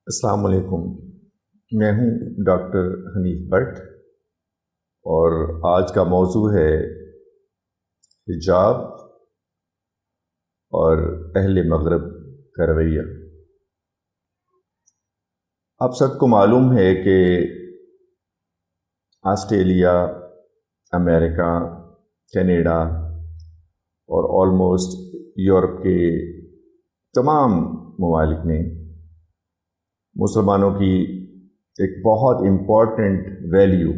السلام علیکم، میں ہوں ڈاکٹر حنیف بٹ اور آج کا موضوع ہے حجاب اور اہل مغرب کا رویہ۔ آپ سب کو معلوم ہے کہ آسٹریلیا، امریکہ، کینیڈا اور آلموسٹ یورپ کے تمام ممالک میں مسلمانوں کی ایک بہت امپورٹنٹ ویلیو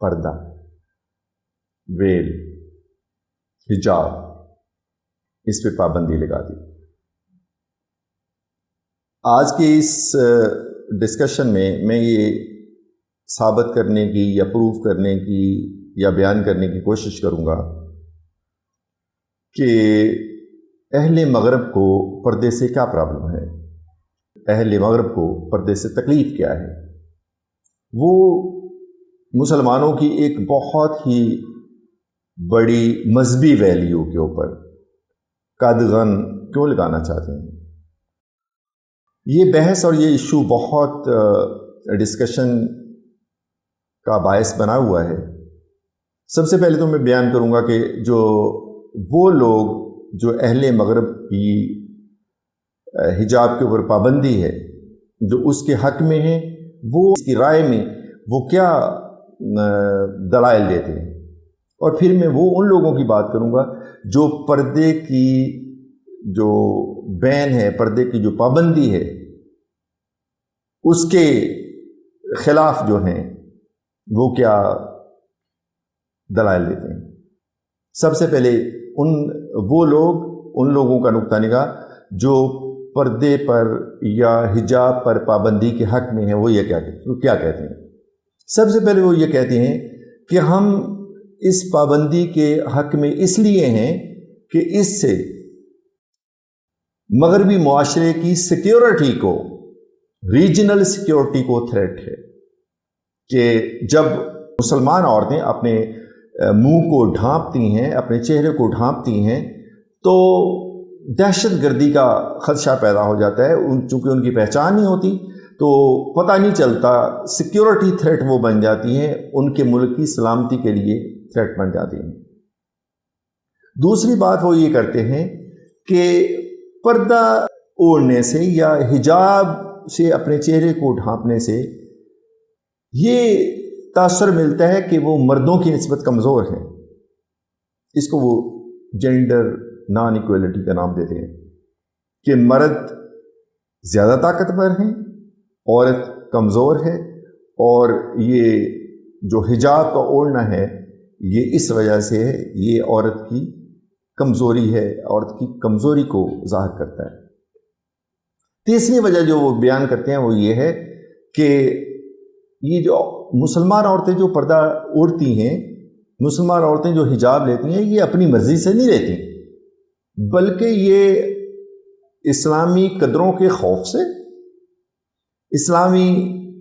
پردہ، ویل، حجاب، اس پہ پابندی لگا دی۔ آج کی اس ڈسکشن میں یہ ثابت کرنے کی یا پروف کرنے کی یا بیان کرنے کی کوشش کروں گا کہ اہل مغرب کو پردے سے کیا پرابلم ہے، اہل مغرب کو پردے سے تکلیف کیا ہے، وہ مسلمانوں کی ایک بہت ہی بڑی مذہبی ویلیو کے اوپر قدغن کیوں لگانا چاہتے ہیں۔ یہ بحث اور یہ ایشو بہت ڈسکشن کا باعث بنا ہوا ہے۔ سب سے پہلے تو میں بیان کروں گا کہ وہ لوگ جو اہل مغرب کی حجاب کے اوپر پابندی ہے، جو اس کے حق میں ہیں، وہ اس کی رائے میں وہ کیا دلائل دیتے ہیں، اور پھر میں وہ ان لوگوں کی بات کروں گا جو پردے کی جو بین ہے، پردے کی جو پابندی ہے، اس کے خلاف جو ہیں وہ کیا دلائل دیتے ہیں۔ سب سے پہلے ان لوگوں کا نقطہ نگاہ جو پردے پر یا حجاب پر پابندی کے حق میں ہیں، وہ کیا کہتے ہیں۔ سب سے پہلے وہ یہ کہتے ہیں کہ ہم اس پابندی کے حق میں اس لیے ہیں کہ اس سے مغربی معاشرے کی سیکیورٹی کو، ریجنل سیکیورٹی کو تھریٹ ہے، کہ جب مسلمان عورتیں اپنے منہ کو ڈھانپتی ہیں، اپنے چہرے کو ڈھانپتی ہیں، تو دہشت گردی کا خدشہ پیدا ہو جاتا ہے۔ چونکہ ان کی پہچان نہیں ہوتی تو پتہ نہیں چلتا، سیکیورٹی تھریٹ وہ بن جاتی ہیں، ان کے ملک کی سلامتی کے لیے تھریٹ بن جاتی ہیں۔ دوسری بات وہ یہ کرتے ہیں کہ پردہ اوڑھنے سے یا حجاب سے اپنے چہرے کو ڈھانپنے سے یہ تاثر ملتا ہے کہ وہ مردوں کی نسبت کمزور ہیں۔ اس کو وہ جینڈر نان ایکویلٹی کا نام دیتے ہیں، کہ مرد زیادہ طاقتور ہیں، عورت کمزور ہے، اور یہ جو حجاب کا اوڑھنا ہے یہ اس وجہ سے ہے، یہ عورت کی کمزوری ہے، عورت کی کمزوری کو ظاہر کرتا ہے۔ تیسری وجہ جو وہ بیان کرتے ہیں وہ یہ ہے کہ یہ جو مسلمان عورتیں جو پردہ اوڑھتی ہیں، مسلمان عورتیں جو حجاب لیتی ہیں، یہ اپنی مرضی سے نہیں لیتی، بلکہ یہ اسلامی قدروں کے خوف سے، اسلامی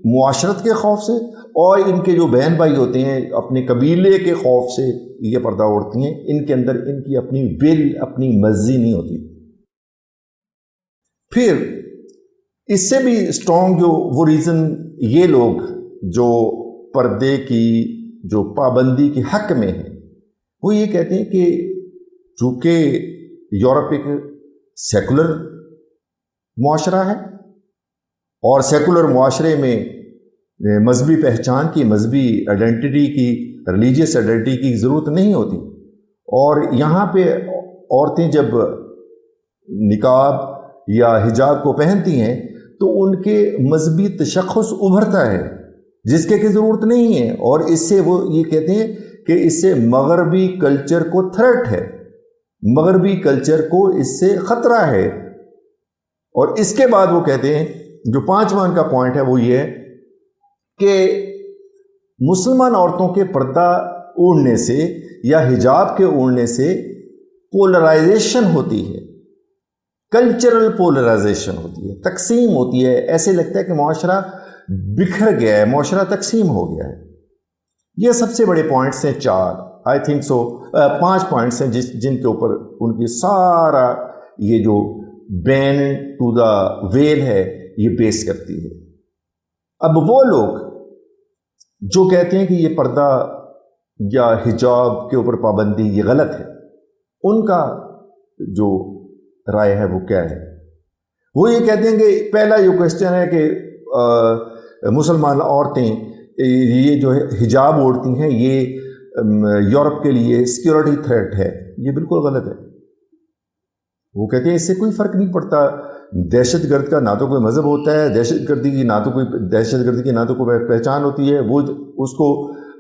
معاشرت کے خوف سے، اور ان کے جو بہن بھائی ہوتے ہیں اپنے قبیلے کے خوف سے یہ پردہ اوڑھتی ہیں۔ ان کے اندر ان کی اپنی ول، اپنی مرضی نہیں ہوتی۔ پھر اس سے بھی اسٹرانگ جو وہ ریزن یہ لوگ جو پردے کی جو پابندی کے حق میں ہیں، وہ یہ کہتے ہیں کہ چونکہ یورپ ایک سیکولر معاشرہ ہے، اور سیکولر معاشرے میں مذہبی پہچان کی، مذہبی آئیڈینٹی کی، ریلیجیس آئیڈینٹی کی ضرورت نہیں ہوتی، اور یہاں پہ عورتیں جب نقاب یا حجاب کو پہنتی ہیں تو ان کے مذہبی تشخص ابھرتا ہے، جس کے ضرورت نہیں ہے، اور اس سے وہ یہ کہتے ہیں کہ اس سے مغربی کلچر کو تھریٹ ہے، مغربی کلچر کو اس سے خطرہ ہے۔ اور اس کے بعد وہ کہتے ہیں، جو پانچواں کا پوائنٹ ہے وہ یہ ہے کہ مسلمان عورتوں کے پردہ اوڑھنے سے یا حجاب کے اوڑھنے سے پولرائزیشن ہوتی ہے، کلچرل پولرائزیشن ہوتی ہے، تقسیم ہوتی ہے، ایسے لگتا ہے کہ معاشرہ بکھر گیا ہے، معاشرہ تقسیم ہو گیا ہے۔ یہ سب سے بڑے پوائنٹس ہیں، پانچ پوائنٹس ہیں جن کے اوپر ان کی سارا یہ جو بین ٹو دا ویل ہے یہ بیس کرتی ہے۔ اب وہ لوگ جو کہتے ہیں کہ یہ پردہ یا حجاب کے اوپر پابندی یہ غلط ہے، ان کا جو رائے ہے وہ کیا ہے؟ وہ یہ کہتے ہیں کہ پہلا جو کوشچن ہے کہ مسلمان عورتیں یہ جو حجاب اوڑھتی ہیں یہ یورپ کے لیے سیکیورٹی تھریٹ ہے، یہ بالکل غلط ہے۔ وہ کہتے ہیں اس سے کوئی فرق نہیں پڑتا، دہشت گرد کا نہ تو کوئی مذہب ہوتا ہے، دہشت گردی کی نہ تو کوئی پہچان ہوتی ہے، وہ اس کو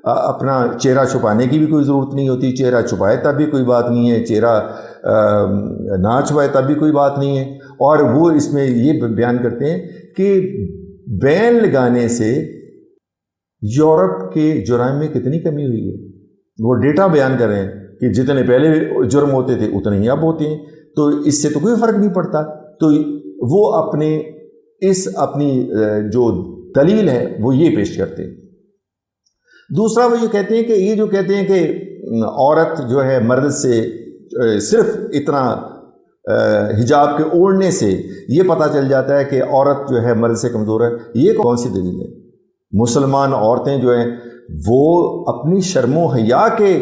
اپنا چہرہ چھپانے کی بھی کوئی ضرورت نہیں ہوتی، چہرہ چھپائے تب بھی کوئی بات نہیں ہے، چہرہ نہ چھپائے تب بھی کوئی بات نہیں ہے۔ اور وہ اس میں یہ بیان کرتے ہیں کہ بین لگانے سے یورپ کے جرائم میں کتنی کمی ہوئی ہے۔ وہ ڈیٹا بیان کر رہے ہیں کہ جتنے پہلے جرم ہوتے تھے اتنے ہی اب ہوتے ہیں، تو اس سے تو کوئی فرق نہیں پڑتا۔ تو وہ اپنی جو دلیل ہے وہ یہ پیش کرتے ہیں۔ دوسرا وہ یہ کہتے ہیں کہ عورت جو ہے مرد سے صرف اتنا حجاب کے اوڑھنے سے یہ پتہ چل جاتا ہے کہ عورت جو ہے مرد سے کمزور ہے۔ یہ کون سی دلیل ہے؟ مسلمان عورتیں جو ہیں وہ اپنی شرم و حیا کے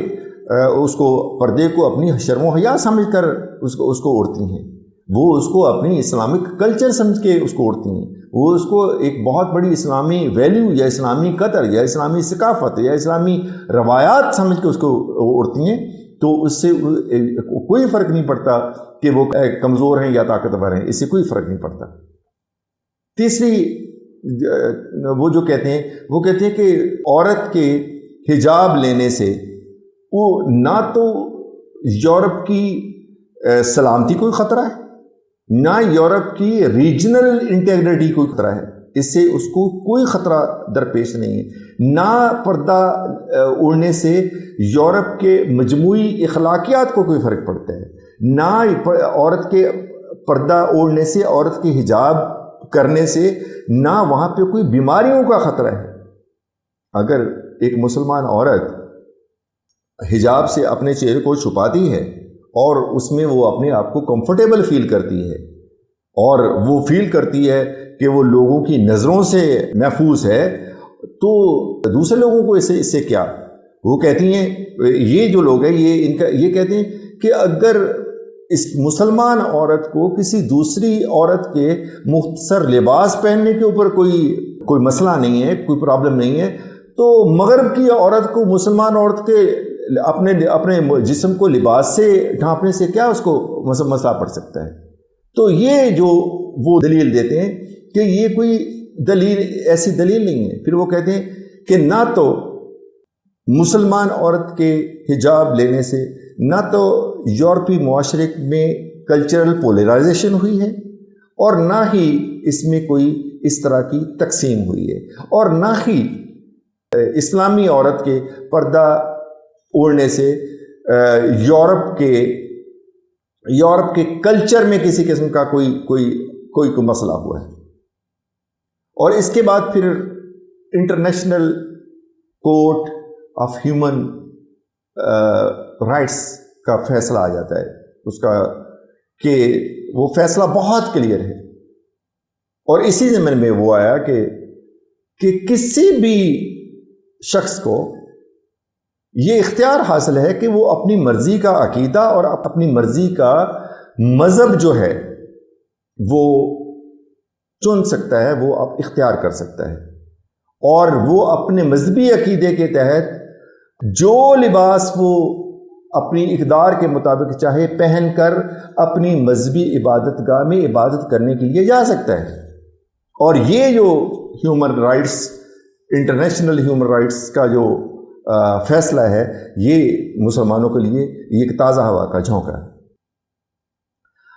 اس کو پردے کو اپنی شرم و حیا سمجھ کر اس کو اوڑھتی ہیں، وہ اس کو اپنی اسلامک کلچر سمجھ کے اس کو اوڑھتی ہیں، وہ اس کو ایک بہت بڑی اسلامی ویلیو یا اسلامی قدر یا اسلامی ثقافت یا اسلامی روایات سمجھ کے اس کو اوڑھتی ہیں۔ تو اس سے کوئی فرق نہیں پڑتا کہ وہ کمزور ہیں یا طاقتور ہیں، اس سے کوئی فرق نہیں پڑتا۔ تیسری وہ جو کہتے ہیں کہ عورت کے حجاب لینے سے وہ نہ تو یورپ کی سلامتی کوئی خطرہ ہے، نہ یورپ کی ریجنل انٹیگریٹی کوئی خطرہ ہے، اس سے اس کو کوئی خطرہ درپیش نہیں ہے۔ نہ پردہ اوڑھنے سے یورپ کے مجموعی اخلاقیات کو کوئی فرق پڑتا ہے، نہ عورت کے پردہ اوڑھنے سے، عورت کے حجاب کرنے سے نہ وہاں پہ کوئی بیماریوں کا خطرہ ہے۔ اگر ایک مسلمان عورت حجاب سے اپنے چہرے کو چھپاتی ہے اور اس میں وہ اپنے آپ کو کمفرٹیبل فیل کرتی ہے اور وہ فیل کرتی ہے کہ وہ لوگوں کی نظروں سے محفوظ ہے، تو دوسرے لوگوں کو اس سے کیا؟ وہ کہتی ہیں، یہ جو لوگ ہیں یہ کہتے ہیں کہ اگر اس مسلمان عورت کو کسی دوسری عورت کے مختصر لباس پہننے کے اوپر کوئی مسئلہ نہیں ہے، کوئی پرابلم نہیں ہے، تو مغرب کی عورت کو مسلمان عورت کے اپنے جسم کو لباس سے ڈھانپنے سے کیا اس کو مسئلہ پڑ سکتا ہے؟ تو یہ جو وہ دلیل دیتے ہیں کہ یہ کوئی ایسی دلیل نہیں ہے۔ پھر وہ کہتے ہیں کہ نہ تو مسلمان عورت کے حجاب لینے سے نہ تو یورپی معاشرے میں کلچرل پولرائزیشن ہوئی ہے اور نہ ہی اس میں کوئی اس طرح کی تقسیم ہوئی ہے، اور نہ ہی اسلامی عورت کے پردہ اوڑھنے سے یورپ کے کلچر میں کسی قسم کا کوئی مسئلہ ہوا ہے۔ اور اس کے بعد پھر international court of human rights کا فیصلہ آ جاتا ہے، اس کا کہ وہ فیصلہ بہت کلیئر ہے، اور اسی ضمن میں وہ آیا کہ کسی بھی شخص کو یہ اختیار حاصل ہے کہ وہ اپنی مرضی کا عقیدہ اور اپنی مرضی کا مذہب جو ہے وہ چن سکتا ہے، وہ اختیار کر سکتا ہے، اور وہ اپنے مذہبی عقیدے کے تحت جو لباس وہ اپنی اقدار کے مطابق چاہے پہن کر اپنی مذہبی عبادت گاہ میں عبادت کرنے کے لیے جا سکتا ہے۔ اور یہ جو human rights, international human rights کا جو فیصلہ ہے، یہ مسلمانوں کے لیے یہ ایک تازہ ہوا کا جھونکا ہے۔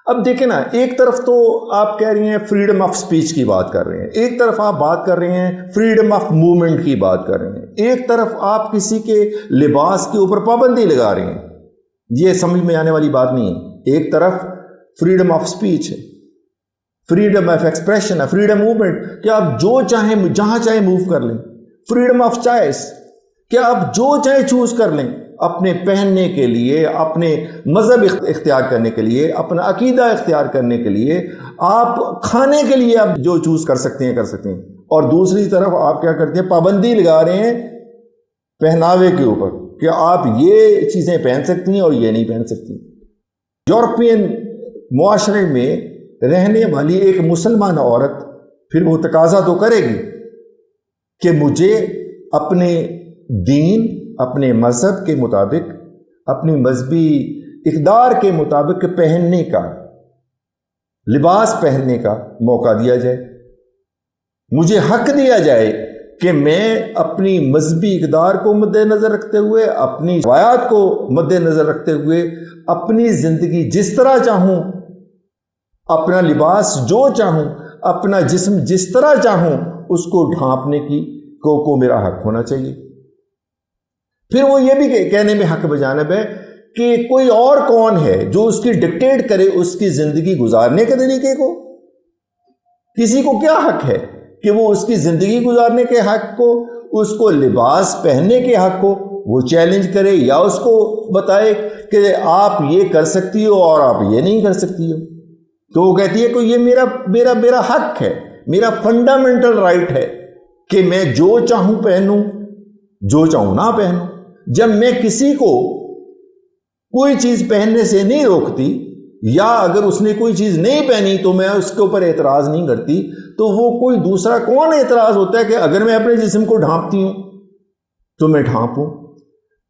اب دیکھیں نا، ایک طرف تو آپ کہہ رہی ہیں فریڈم آف سپیچ کی بات کر رہے ہیں، ایک طرف آپ بات کر رہے ہیں فریڈم آف موومنٹ کی بات کر رہے ہیں، ایک طرف آپ کسی کے لباس کے اوپر پابندی لگا رہے ہیں۔ یہ سمجھ میں آنے والی بات نہیں ہے۔ ایک طرف فریڈم آف سپیچ ہے، فریڈم آف ایکسپریشن ہے، فریڈم موومنٹ کہ آپ جو چاہیں جہاں چاہیں موو کر لیں، فریڈم آف چوائس کہ آپ جو چاہیں چوز کر لیں، اپنے پہننے کے لیے، اپنے مذہب اختیار کرنے کے لیے، اپنا عقیدہ اختیار کرنے کے لیے، آپ کھانے کے لیے آپ جو چوز کر سکتے ہیں کر سکتے ہیں، اور دوسری طرف آپ کیا کرتے ہیں، پابندی لگا رہے ہیں پہناوے کے اوپر کہ آپ یہ چیزیں پہن سکتی ہیں اور یہ نہیں پہن سکتی۔ یورپین معاشرے میں رہنے والی ایک مسلمان عورت پھر وہ تقاضا تو کرے گی کہ مجھے اپنے دین، اپنے مذہب کے مطابق، اپنی مذہبی اقدار کے مطابق پہننے کا، لباس پہننے کا موقع دیا جائے، مجھے حق دیا جائے کہ میں اپنی مذہبی اقدار کو مد نظر رکھتے ہوئے، اپنی روایات کو مد نظر رکھتے ہوئے، اپنی زندگی جس طرح چاہوں، اپنا لباس جو چاہوں، اپنا جسم جس طرح چاہوں اس کو ڈھانپنے کی کو میرا حق ہونا چاہیے۔ پھر وہ یہ بھی کہنے میں حق بجانب ہے کہ کوئی اور کون ہے جو اس کی ڈکٹیٹ کرے اس کی زندگی گزارنے کے طریقے کو؟ کسی کو کیا حق ہے کہ وہ اس کی زندگی گزارنے کے حق کو، اس کو لباس پہننے کے حق کو وہ چیلنج کرے، یا اس کو بتائے کہ آپ یہ کر سکتی ہو اور آپ یہ نہیں کر سکتی ہو؟ تو وہ کہتی ہے کہ یہ میرا حق ہے، میرا فنڈامنٹل رائٹ ہے کہ میں جو چاہوں پہنوں، جو چاہوں نہ پہنوں۔ جب میں کسی کو کوئی چیز پہننے سے نہیں روکتی، یا اگر اس نے کوئی چیز نہیں پہنی تو میں اس کے اوپر اعتراض نہیں کرتی، تو وہ کوئی دوسرا کون اعتراض ہوتا ہے کہ اگر میں اپنے جسم کو ڈھانپتی ہوں تو میں ڈھانپوں؟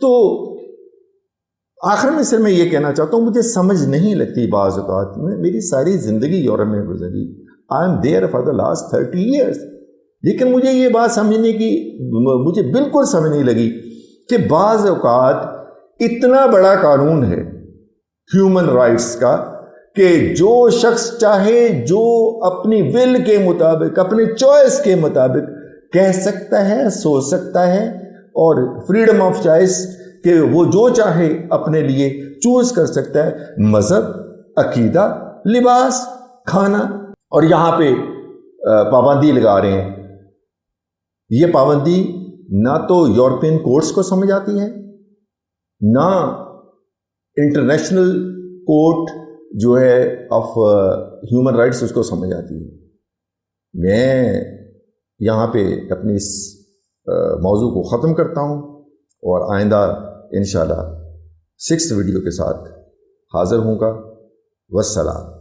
تو آخر میں صرف میں یہ کہنا چاہتا ہوں، مجھے سمجھ نہیں لگتی بعض اوقات میں، میری ساری زندگی یورپ میں گزری، I am there for the last 30 years, لیکن مجھے یہ بات سمجھنے کی مجھے بالکل سمجھ نہیں لگی کہ بعض اوقات اتنا بڑا قانون ہے ہیومن رائٹس کا کہ جو شخص چاہے جو اپنی ول کے مطابق، اپنے چوائس کے مطابق کہہ سکتا ہے، سوچ سکتا ہے، اور فریڈم آف چوائس کہ وہ جو چاہے اپنے لیے چوز کر سکتا ہے، مذہب، عقیدہ، لباس، کھانا، اور یہاں پہ پابندی لگا رہے ہیں۔ یہ پابندی نہ تو یورپین کورٹس کو سمجھ آتی ہے، نہ انٹرنیشنل کورٹ جو ہے آف ہیومن رائٹس اس کو سمجھ آتی ہے۔ میں یہاں پہ اپنی اس موضوع کو ختم کرتا ہوں، اور آئندہ انشاءاللہ 6 ویڈیو کے ساتھ حاضر ہوں گا۔ والسلام۔